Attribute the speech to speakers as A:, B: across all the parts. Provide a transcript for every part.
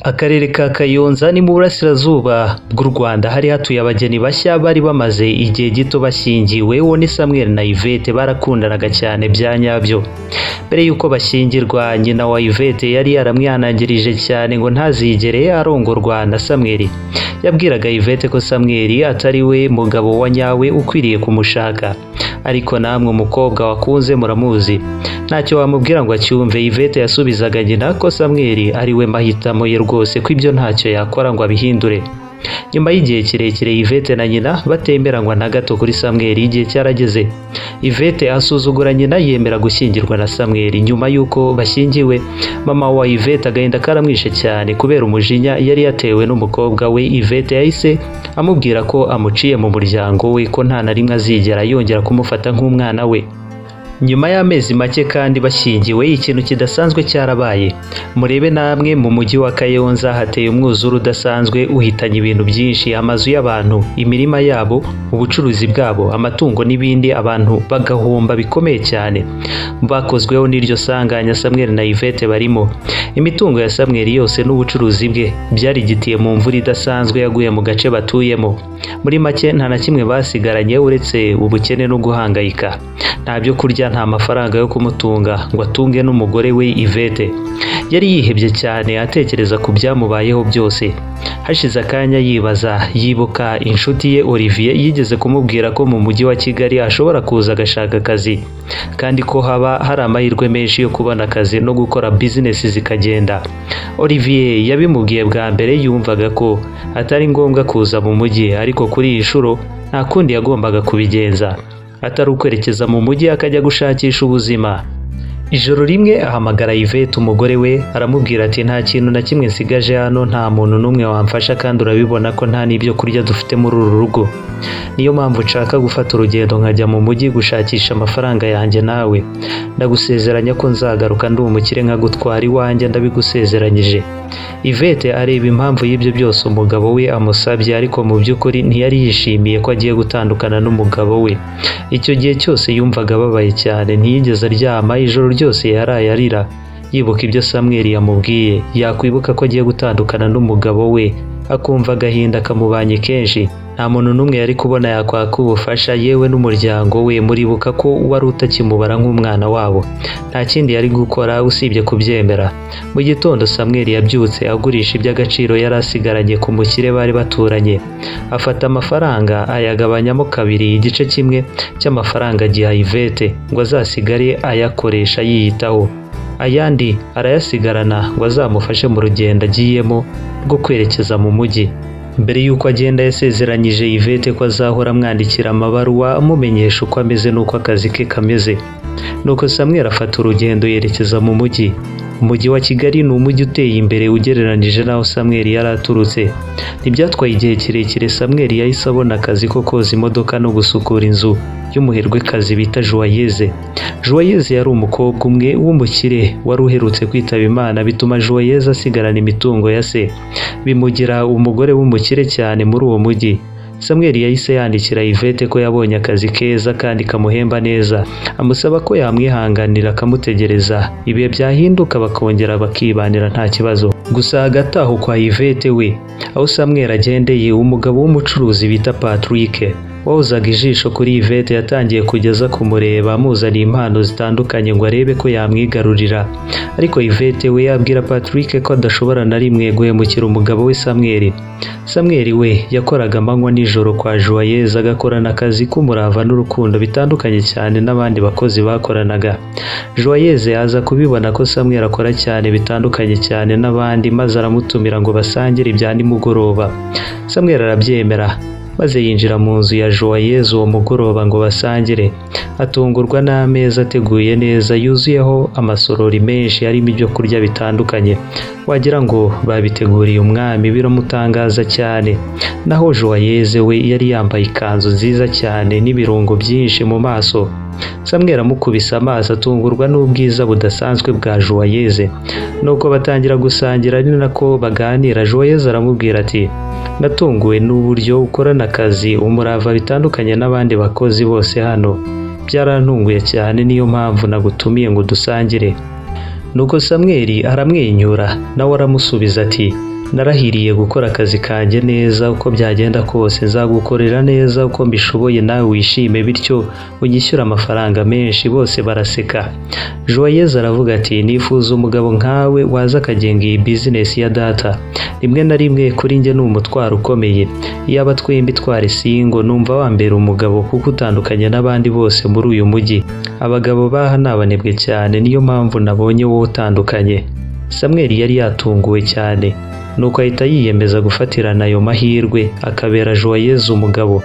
A: Akarere ka Kayonza ni mu burasirazuba bw'u Rwanda hari hatuye abageni bashya bari bamaze igihe gito bashyingiwe. Uwo ni Samuel na Yvette barakundanaga cyane bya nyabyo. Mbere yuko bashyingirwa, nyina wa Yvette yari yaramwihanangirije cyane ngo ntazigere arongorwa na Samuel. Yabwiraga Yvette ko Samuel atari we mugabo wa nyawe ukwiriye kumushaka, ariko namwe umukobwa wakunze muramuzi, ntacyo wamubwira ngo acyumve. Yvette yasubizaga nyina ko Samuel ari we mahitamo ye rwose, ko ibyo ntacyo yakora ngo abihindure. Nyuma y'igihe kirekire Yvette na nyina batemeranywa na gato kuri Samuel, igihe cyarageze Yvette asuzugura nyina yemera gushyingirwa na Samuel. Nyuma y'uko bashyingiwe, mama wa Yvette agahinda karamwishe cyane kubera umujinya yari yatewe n'umukobwa we. Yvette yahise amubwira ko amuciye mu muryango we, ko nta na rimwe azigera yongera kumufata nk'umwana we. Nyuma y'amezi make kandi bashyingiwe, ikintu kidasanzwe cyarabaye. Murebe namwe, mu mujyi wa Kayonza hateye umwuzure udasanzwe uhitanye ibintu byinshi, amazu y'abantu, imirima yabo, ubucuruzi bwabo, amatungo n'ibindi. Abantu bagahomba bikomeye cyane. Bakozweho n'iryo sanganya Samuel na Yvette barimo. Imitungo ya Samuel yose n'ubucuruzi bwe byarigitiye mu mvura idasanzwe yaguye mu gace batuyemo. Muri make nta na kimwe basigaranye uretse ubukene no guhangayika. Nta byo kurya, nta mafaranga yo kumutunga ngo atunge n'umugore we Yvette. Yari yihebye cyane atekereza ku byamubayeho byose. Hashize akanya yibuka inshuti ye Olivier yigeze kumubwira ko mu mujyi wa Kigali ashobora kuza agashaka akazi, kandi ko haba hari amahirwe menshi yo kubona akazi no gukora business zikagenda. Olivier yabimubwiye bwa mbere yumvaga ko atari ngombwa kuza mu mujyi, ariko kuri iyi nshuro nta kundi yagombaga kubigenza atari ukwerekeza mu mujyi akajya gushakisha ubuzima. Ijoro rimwe ahamagara Yvette umugore we, aramubwira ati nta kintu na kimwe nsigaje hano, nta muntu n'umwe wamfasha, kandi urabibona ko nta n'ibyo kurya dufite muri uru rugo. Niyo mpamvu nshaka gufata urugendo nkajya mu mujyi gushakisha amafaranga yanjye. Nawe ndagusezeranya ko nzagaruka ndi umukire nkagutwara iwanjye, ndabigusezeranyije. Yvette areba impamvu y'ibyo byose umugabo we amusabye, ariko mu by'ukuri ntiyari yishimiye ko agiye gutandukana n'umugabo we. Icyo gihe cyose yumvaga ababaye cyane, ntiyigeze aryama. Ijoro ryose yaraye arira yibuka ibyo Samuel yamubwiye. Yakwibuka ko agiye gutandukana n'umugabo we, akumva agahinda kamubanye kenshi. Nta muntu n'umwe yari kubona yakwaka ubufasha, yewe n'umuryango we muribuka ko wari utakimubara nk'umwana wabo. Nta kindi yari gukora usibye kubyemera. Mu gitondo Samuel yabyutse agurisha iby'agaciro yari asigaranye ku mukire bari baturanye. Afata amafaranga ayagabanyamo kabiri, igice kimwe cy'amafaranga agiha Yvette ngo azasigare ayakoresha yiyitaho, ayandi arayasigarana ngo azamufashe mu rugendo agiyemo rwo kwerekeza mu mujyi. Mbere y'uko agenda yasezeranyije Yvette ko azahora amwandikira amabaruwa amumenyesha uko ameze n'uko akazi ke kameze. Nuko Samuel afata urugendo yerekeza mu mujyi. Umujyi wa Kigali ni umujyi uteye imbere ugereranije n'aho Samuel yari aturutse. Ntibyatwaye igihe kirekire Samuel yahise abona akazi ko koza imodoka no gusukura inzu y'umuherwekazi bita Joyeuse. Joyeuse yari umukobwa umwe w'umukire wari uherutse kwitaba Imana, bituma Joyeuse asigarana imitungo ya se, bimugira umugore w'umukire cyane muri uwo mujyi. Samuel yahise yandikira Yvette ko yabonye akazi keza kandi kamuhemba neza, amusaba ko yamwihanganira akamutegereza, ibihe byahinduka bakongera bakibanira nta kibazo. Gusa hagati aho kwa Yvette we, aho Samuel agendeye, umugabo w'umucuruzi bita Patrick wahozaga ijisho kuri Yvette yatangiye kugeza kumureba, amuzaniye impano zitandukanye ngo arebe ko yamwigarurira. Ariko Yvette we yabwira Patrick ko adashobora na rimwe guhemukira umugabo we Samuel. Samuel we yakoraga amanywa nijoro kwa Joyeuse, agakorana akazi k'umurava n'urukundo bitandukanye cyane n'abandi bakozi bakoranaga. Joyeuse aza kubibona ko Samuel akora cyane bitandukanye cyane n'abandi, maze aramutumira ngo basangire ibya nimugoroba. Samuel arabyemera, maze yinjira mu nzu ya Joyeuse uwo mugoroba ngo basangire. Atungurwa n'ameza ateguye neza yuzuyeho amasorori menshi arimo ibyo kurya bitandukanye, wagira ngo babiteguriye umwami. Biramutangaza cyane. Naho Joyeuse we yari yambaye ikanzu nziza cyane n'ibirungo byinshi mu maso. Samuel amukubise amaso atungurwa n'ubwiza budasanzwe bwa Joyeuse. Nuko batangira gusangira, ari nako baganira. Joyeuse aramubwira ati natunguwe n'uburyo ukorana akazi umurava bitandukanye n'abandi bakozi bose hano. Byarantunguye cyane, niyo mpamvu nagutumiye ngo dusangire. Nuko Samuel aramwenyura, nawe aramusubiza ati narahiriye gukora akazi kanjye neza uko byagenda kose, nzagukorera neza uko mbishoboye nawe wishime bityo unyishyura amafaranga menshi. Bose baraseka. Joyeuse aravuga ati nifuza umugabo nkawe waza akagenga iyi business ya data. Rimwe na rimwe kuri njye ni umutwaro ukomeye. Iyaba twembi twari singo numva wambera umugabo kuko utandukanye n'abandi bose muri uyu mujyi. Abagabo baha nabanebwe cyane, niyo mpamvu nabonye wowe utandukanye. Samuel yari yatunguwe cyane, nuko ahita yiyemeza gufatirana ayo mahirwe akabera Joyeuse umugabo.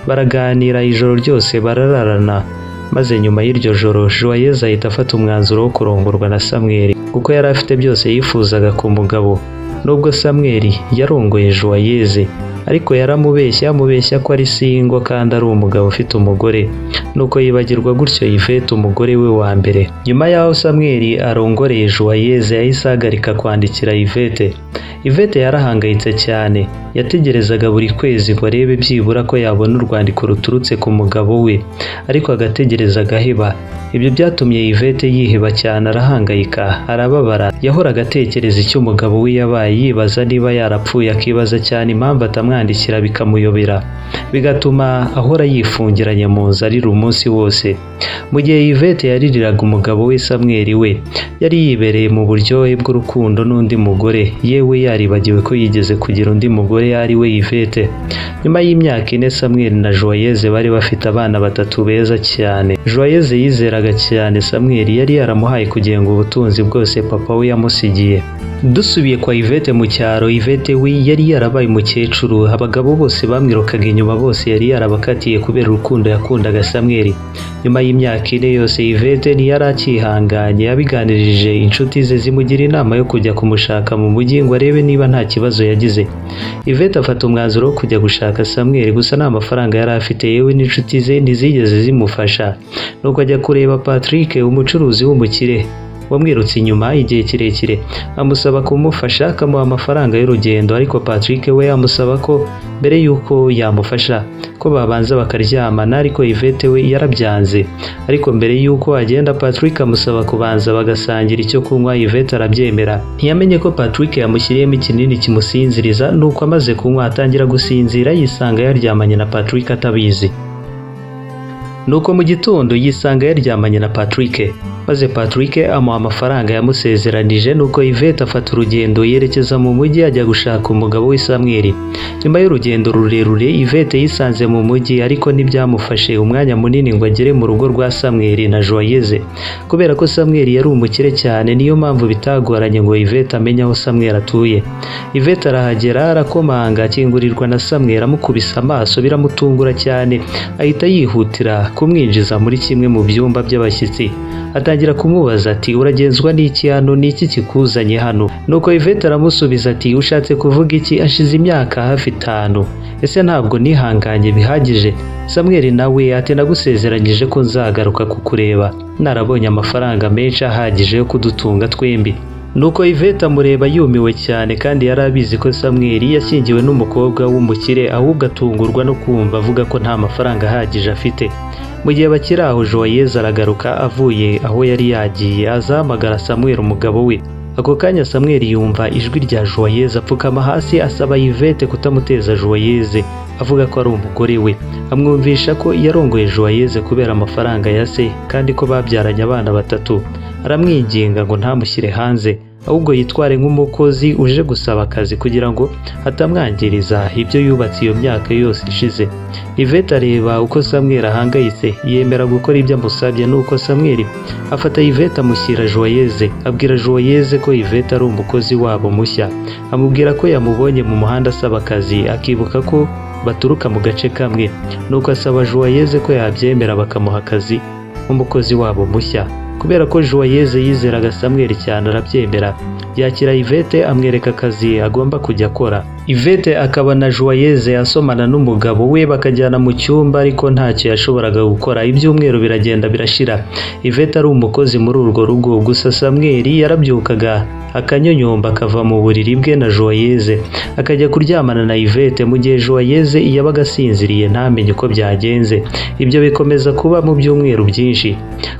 A: Baraganira ijoro ryose barararana, maze nyuma y'iryo joro Joyeuse ahita afata umwanzuro wo kurongorwa na Samuel kuko yari afite byose yifuzaga ku mugabo. Nubwo Samuel yarongoye Joyeuse ariko yaramubeshya ko ari singo kandi ari umugabo ufite umugore, nuko yibagirwa gutyo Yvette umugore we wa mbere. Nyuma yaho Samuel arongoreye Joyeuse yahise ahagarika kwandikira Yvette. Yvette yarahangayitse cyane, yategerezaga buri kwezi ngo arebe byibura ko yabona urwandiko ruturutse ku mugabo we, ariko agategereza agaheba. Ibyo byatumye Yvette yiheba cyane, arahangayika, arababara. Yahoraga atekereza icyo umugabo we yabaye, yibaza niba yarapfuye, akibaza cyane impamvu atamwandikira bikamuyobera, bigatuma ahora yifungiranye mu nzu arira umunsi wose. Mu gihe Yvette yaririraga umugabo we Samuel we yari yibereye mu buryohe bw'urukundo n'undi mugore, yewe yaribagiwe ko yigeze kugira undi mugore ari we Yvette. Nyuma y'imyaka 4 Samuel na Joyeuse bari bafite abana 3 beza cyane. Joyeuse yizeraga cyane Samuel yari yaramuhaye kugenga ubutunzi bwose papa we yamusigiye. Dusubiye kwa Yvette mu cyaro, Yvette we yari yarabaye umukecuru, abagabo bose bamwirukaga inyuma, bose yari yarabakatiye kubera urukundo yakundaga Samuel. Nyuma y'imyaka 4 yose Yvette ntiyari akihanganye, yabiganirije inshuti ze zimugira inama yo kujya kumushaka mu mujyi ngo arebe niba nta kibazo yagize. Yvette afata umwanzuro wo kujya gushaka Samuel, gusa nta mafaranga yari afite, yewe n'inshuti ze ntizigeze zimufasha. Nuko ajya kureba Patrick, umucuruzi w'umukire wamwirutse inyuma igihe kirekire, amusaba kumufasha, akamuha amafaranga y'urugendo. Ariko Patrick we amusaba ko mbere yuko yamufasha ko babanza bakaryamana, ariko Yvette we yarabyanze. Ariko mbere yuko agenda Patrick amusaba kubanza bagasangira icyo kunywa, Yvette arabyemera. Ntiyamenye ko Patrick yamushyiriyemo ikinini kimusinziriza, nuko amaze kunywa atangira gusinzira, yisanga yaryamanye na Patrick atabizi. Nuko mu gitondo yisanga yaryamanye na Patrick, maze Patrick amuha amafaranga yamusezeranije. Nuko Yvette afata urugendo yerekeza mu mujyi ajya gushaka umugabo we Samuel. Nyuma y'urugendo rurerure Yvette yisanze mu mujyi, ariko ntibyamufashe umwanya munini ngo agere mu rugo rwa Samuel na Joyeuse. Kubera ko Samuel yari umukire cyane, niyo mpamvu bitagoranye ngo Yvette amenye aho Samuel atuye. Yvette arahagera, arakomanga, akingurirwa na Samuel, amukubise amaso biramutungura cyane, ahita yihutira kumwinjiza muri kimwe mu byumba by'abashyitsi. Atangira kumubaza ati uragenzwa n'iki hano, n'iki kikuzanye hano? Nuko Yvette aramusubiza ati ushatse kuvuga iki? Ashize imyaka hafi 5, ese ntabwo nihanganye bihagije? Samuel nawe ati nagusezeranyije ko nzagaruka kukureba narabonye amafaranga menshi ahagije yo kudutunga twembi. Nuko Yvette amureba yumiwe cyane, kandi yari abizi ko Samuel yashyingiwe n'umukobwa w'umukire, ahubwo atungurwa no kumva avuga ko nta mafaranga ahagije afite. Mu gihe bakiri aho Joyeuse aragaruka avuye aho yari yagiye, azahamagara Samuel umugabo we. Ako kanya Samuel yumva ijwi rya Joyeuse, apfukama hasi asaba Yvette kutamuteza Joyeuse, avuga ko ari umugore we. Amwumvisha ko yarongoye Joyeuse kubera amafaranga ya se, kandi ko babyaranye abana 3. Aramwinginga ngo ntamushyire hanze, ahubwo yitware nk'umukozi uje gusaba akazi kugira ngo atamwangiriza ibyo yubatse iyo myaka yose ishize. Yvette areba uko Samuel ahangayitse, yemera gukora ibyo amusabye. Nuko Samuel afata Yvette amushyira Joyeuse, abwira Joyeuse ko Yvette ari umukozi wabo mushya. Amubwira ko yamubonye mu muhanda asaba akazi, akibuka ko baturuka mu gace kamwe. Nuko asaba Joyeuse ko yabyemera bakamuha akazi nk'umukozi wabo mushya. Kubera ko Joyeuse yizeraga Samuel cyane, arabyemera. Yakira Yvette amwereka akazi agomba kujya akora. Yvette akaba na Joyeuse asomana n'umugabo we bakajyana mu cyumba ariko ntacyo yashoboraga gukora. Ibyumweru biragenda birashira. Yvette ari umukozi muri urwo rugo, gusa Samuel yarabyukaga akanyonyomba akava mu buriri bwe na Joyeuse akajya kuryamana na Yvette mu gihe Joyeuse yabaga asinziriye ntamenye uko byagenze. Ibyo bikomeza kuba mu byumweru byinshi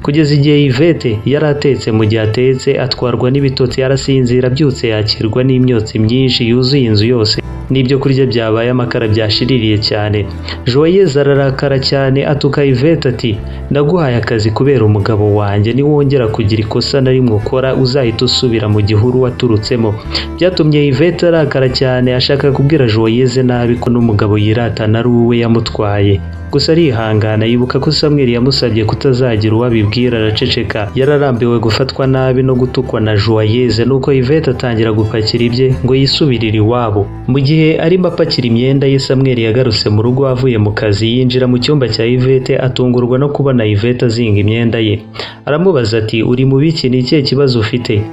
A: kugeza igihe Yvette yaratetse. Mu gihe atetse atwarwa n'ibitotsi, yarasinzira, abyutse yakirwa n'imyotsi myinshi yuzuye inzu yose n'ibyo kurya byabaye amakara byashiririye cyane. Joyeuse ararakara cyane atuka Yvette ati ndaguhaye akazi kubera umugabo wanjye, niwongera kugira ikosa na rimwe ukora uzahita usubira mu gihuru waturutsemo. Byatumye Yvette arakara cyane ashaka kubwira Joyeuse nabi ko n'umugabo yiratana ari uwe yamutwaye. Gusa arihangana yibuka ko Samuel yamusabye kutazagira uwabibwira, araceceka. Yararambiwe gufatwa nabi no gutukwa na Joyeuse, nuko Yvette atangira gupakira ibye ngo yisubirire iwabo. Mu gihe arimo apakira imyenda ye, Samuel yagarutse mu rugo avuye mu kazi, yinjira mu cyumba cya Yvette atungurwa no kubona Yvette azinga imyenda ye. Aramubaza ati uri mu biki, ni ikihe kibazo ufite?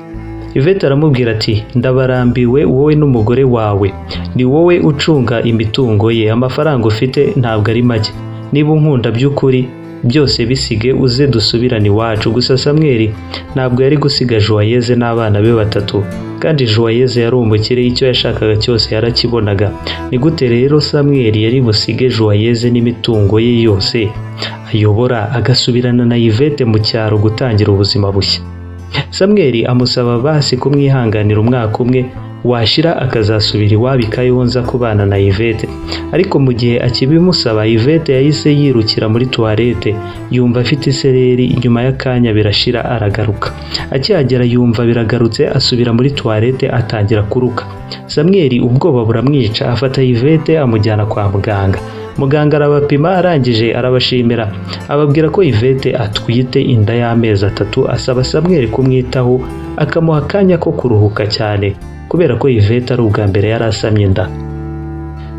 A: Yvette aramubwira ati ndabarambiwe wowe n'umugore wawe, ni wowe ucunga imitungo ye, amafaranga ufite ntabwo ari make. Niba unkunda by'ukuri byose bisige uze dusubirane iwacu. Gusa Samuel ntabwo yari gusiga Joyeuse n'abana be batatu, kandi Joyeuse yari umukire, icyo yashakaga cyose yarakibonaga. Ni gute rero Samuel yari busige Joyeuse n'imitungo ye yose ayobora agasubirana na Yvette mu cyaro gutangira ubuzima bushya? Samuel amusaba basi kumwihanganira umwaka umwe washira akazasubira iwabo i Kayonza kubana na Yvette. Ariko mu gihe akibimusaba, Yvette yahise yirukira muri toilette, yumva afite isereri. Nyuma y'akanya birashira aragaruka. Akihagera yumva biragarutse, asubira muri toilette atangira kuruka. Samuel ubwoba buramwica, afata Yvette amujyana kwa muganga. Muganga arabapima, arangije arabashimira, ababwira ko Yvette atwite inda y'amezi 3. Asaba Samuel kumwitaho akamuha akanya ko kuruhuka cyane kubera ko Yvette ari ubwa mbere yarasamye inda.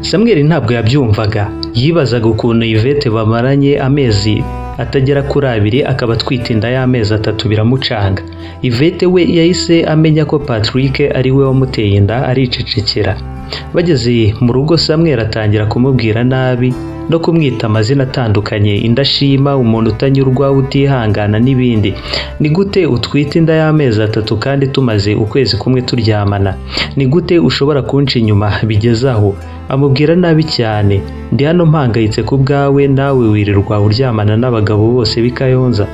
A: Samuel ntabwo yabyumvaga, yibazaga ukuntu Yvette bamaranye amezi atagera kuri 2 akaba atwite inda y'amezi 3 biramucanga. Yvette we yahise amenya ko Patrick ari we wamuteye inda, aricecekera. Bageze mu rugo, Samuel atangira kumubwira nabi no kumwita amazina atandukanye, indashima, umuntu utanyurwa, utihangana n'ibindi. Ni gute utwite inda y'amezi 3 kandi tumaze ukwezi kumwe turyamana? Ni gute ushobora kunca inyuma bigezaho? Amubwira nabi cyane. Ndi hano mpangayitse ku bwawe, nawe wirirwa uryamana n'abagabo bose b'i Kayonza.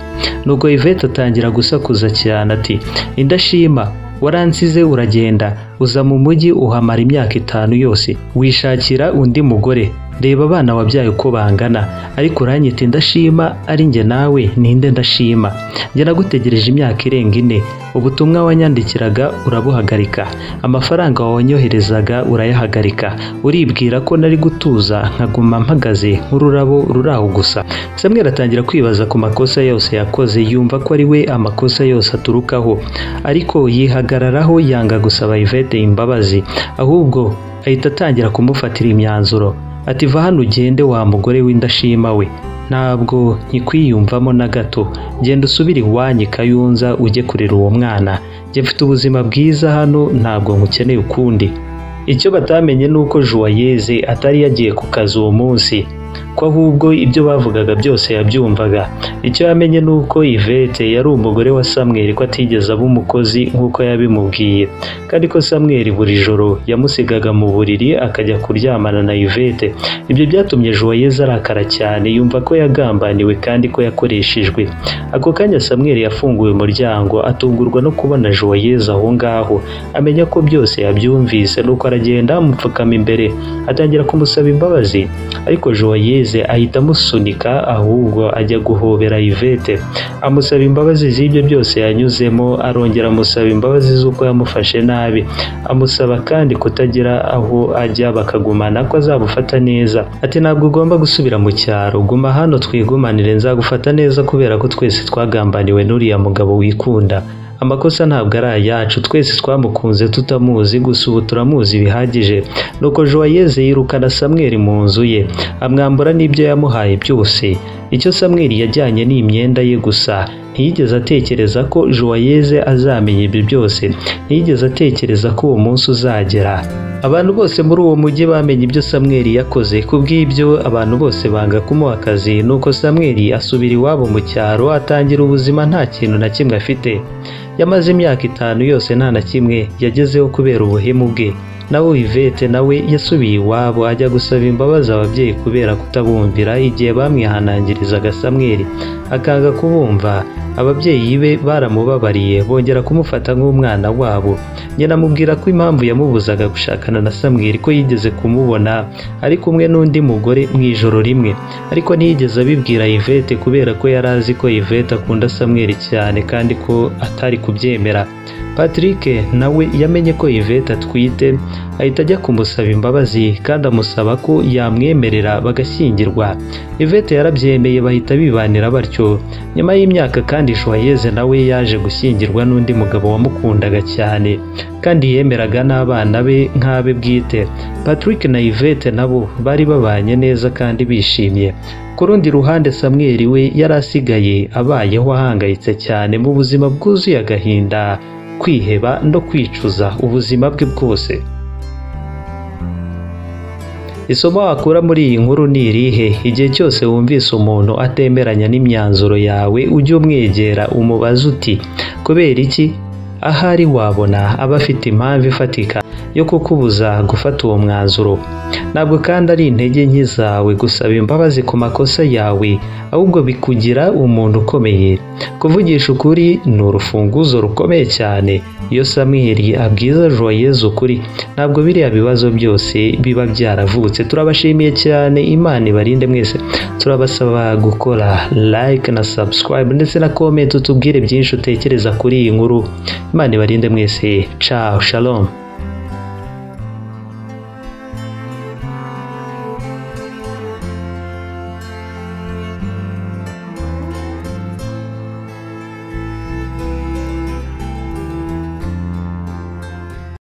A: Nuko Yvette atangira gusakuza cyane ati indashima, waransize uragenda uza mu mujyi uhamara imyaka 5 yose, wishakira undi mugore. Reba abana wabyaye uko bangana, ariko uranyita indashima. Ari njye nawe ninde ndashima? Njye nagutegereje imyaka irenga 4. Ubutumwa wanyandikiraga urabuhagarika, amafaranga wanyoherezaga urayahagarika. Uribwira ko nari gutuza nkaguma mpagaze nk'ururabo ruraho gusa. Samuel atangira kwibaza ku makosa yose yakoze, yumva ko ari we amakosa yose aturukaho, ariko yihagararaho yanga gusaba Yvette imbabazi, ahubwo ahita atangira kumufatira imyanzuro. Ati va hano ugende wa mugore w'indashima we, ntabwo nkikwiyumvamo na gato. Genda usubire iwanyu i Kayonza ujye kurera uwo mwana. Njye mfite ubuzima bwiza hano, ntabwo nkukeneye ukundi. Icyo batamenye nuko Joyeuse atari yagiye ku kazi uwo munsi, ko ahubwo ibyo bavugaga byose yabyumvaga. Icyo yamenye nuko Yvette yari umugore wa Samuel, ko atigeze aba umukozi nk'uko yabimubwiye, kandi ko Samuel buri joro yamusigaga mu buriri akajya kuryamana na Yvette. Ibyo byatumye Joyeuse arakara cyane, yumva ko yagambaniwe kandi ko yakoreshejwe. Ako kanya Samuel yafunguye umuryango, atungurwa no kubona Joyeuse aho ngaho. Amenya ko byose yabyumvise, nuko aragenda amupfukama imbere atangira kumusaba imbabazi, ariko Joyeuse ahita amusunika ahubwo ajya guhobera Yvette, amusaba imbabazi z'ibyo byose yanyuzemo. Arongera amusaba imbabazi z'uko yamufashe nabi, amusaba kandi kutagira aho ajya bakagumana, ko azabufata neza. Ati ntabwo ugomba gusubira mu cyaro, guma hano twigumanire, nzagufata neza kubera ko twese twagambaniwe n'uriya mugabo wikunda. Amakosa ntabwo ari ayacu, twese twamukunze tutamuzi, gusa ubu turamuzi bihagije. Nuko Joyeuse yirukana Samuel mu nzu ye, amwambura n'ibyo yamuhaye byose. Icyo Samuel yajyanye ni imyenda ye gusa. Ntiyigeze atekereza ko Joyeuse azamenya ibyo byose, ntiyigeze atekereza ko uwo munsi uzagera Abantu bose muri uwo mujyi bamenye ibyo Samweli yakoze, kubw'ibyo abantu bose banga kumuha akazi, nuko Samweli asubira iwabo mu cyaro atangira ubuzima nta kintu na kimwe afite. Yamaze imyaka 5 yose nta na kimwe yagezeho kubera ubuhemu bwe. Nawe Yvette nawe yasubiye iwabo ajya gusaba imbabazi ababyeyi kubera kutabumvira igihe bamwihanangirizaga Samweli akanga kubumva. Ababyeyi be baramubabariye bongera kumufata nk'umwana wabo. Nyina amubwira ko impamvu yamubuzaga gushakana na Samweli ko yigeze kumubona ari kumwe n'undi mugore mu ijoro rimwe, ariko ntiyigeze abibwira Yvette kubera ko yari azi ko Yvette akunda Samweli cyane kandi ko atari kubyemera. Patrick nawe yamenye ko Yvette atwite, ahita ajya kumusaba imbabazi kandi amusaba ko yamwemerera bagashyingirwa. Yvette yarabyemeye bahita bibanira batyo. Nyuma y'imyaka kandi Joyeuse nawe yaje gushyingirwa n'undi mugabo wamukundaga cyane kandi yemeraga n'abana be nk'abe bwite. Patrick na Yvette nabo bari babanye neza kandi bishimye. Ku rundi ruhande Samweli we yari asigaye abayeho ahangayitse cyane mu buzima bwuzuye agahinda, kwiheba no kwicuza ubuzima bwe bwose. Isomo wakura muri iyi nkuru ni irihe? Igihe cyose wumvise umuntu atemeranya n'imyanzuro yawe ujye umwegera umubaza uti kubera iki? Ahari wabona aba afite impamvu ifatika yo kukubuza gufata uwo mwanzuro. Ntabwo kandi ari intege nke zawe gusaba imbabazi ku makosa yawe, ahubwo bikugira umuntu ukomeye. Kuvugisha ukuri ni urufunguzo rukomeye cyane. Iyo Samweli abwiza Joyeuse ukuri, ntabwo biriya bibazo byose biba byaravutse. Turabashimiye cyane, Imana ibarinde mwese. Turabasaba gukora like na subscribe ndetse na comment utubwire byinshi utekereza kuri iyi nkuru. Imana ibarinde mwese. Ciao, shalom.